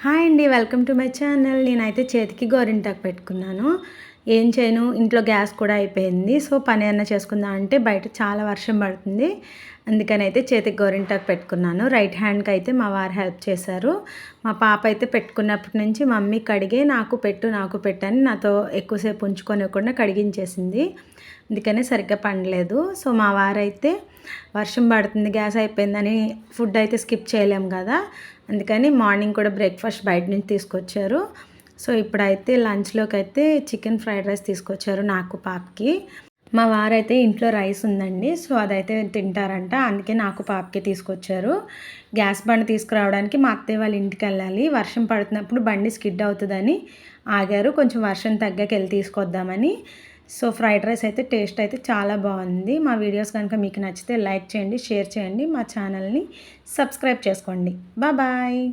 Hi అండి, welcome to my channel. నేనైతే చేతికి గోరింటాకు పెట్టుకున్నాను. ఏం చేయను, ఇంట్లో గ్యాస్ కూడా అయిపోయింది. సో పని అన్నా చేసుకుందాం అంటే బయట చాలా వర్షం పడుతుంది. అందుకని అయితే చేతికి గోరింటాకు పెట్టుకున్నాను. రైట్ హ్యాండ్కి అయితే మా వారు హెల్ప్ చేశారు. మా పాప అయితే పెట్టుకున్నప్పటి నుంచి మమ్మీ కడిగే నాకు పెట్టు అని నాతో ఎక్కువసేపు ఉంచుకోనివ్వకుండా కడిగించేసింది. అందుకనే సరిగ్గా పండలేదు. సో మా వారైతే వర్షం పడుతుంది, గ్యాస్ అయిపోయిందని ఫుడ్ అయితే స్కిప్ చేయలేము కదా, అందుకని మార్నింగ్ కూడా బ్రేక్ఫాస్ట్ బయట నుంచి తీసుకొచ్చారు. సో ఇప్పుడైతే లంచ్లోకి అయితే చికెన్ ఫ్రైడ్ రైస్ తీసుకొచ్చారు నాకు పాపకి. మా వారైతే ఇంట్లో రైస్ ఉందండి, సో అదైతే తింటారంట, అందుకే నాకు పాపకి తీసుకొచ్చారు. గ్యాస్ బండి తీసుకురావడానికి మా అత్తయ్య వాళ్ళ ఇంటికి వెళ్ళాలి. వర్షం పడుతున్నప్పుడు బండి స్కిడ్ అవుతుందని ఆగారు. కొంచెం వర్షం తగ్గాక వెళ్ళి తీసుకొద్దామని. సో ఫ్రైడ్ రైస్ అయితే టేస్ట్ అయితే చాలా బాగుంది. మా వీడియోస్ కనుక మీకు నచ్చితే లైక్ చేయండి, షేర్ చేయండి, మా ఛానల్ని సబ్స్క్రైబ్ చేసుకోండి. బాయ్.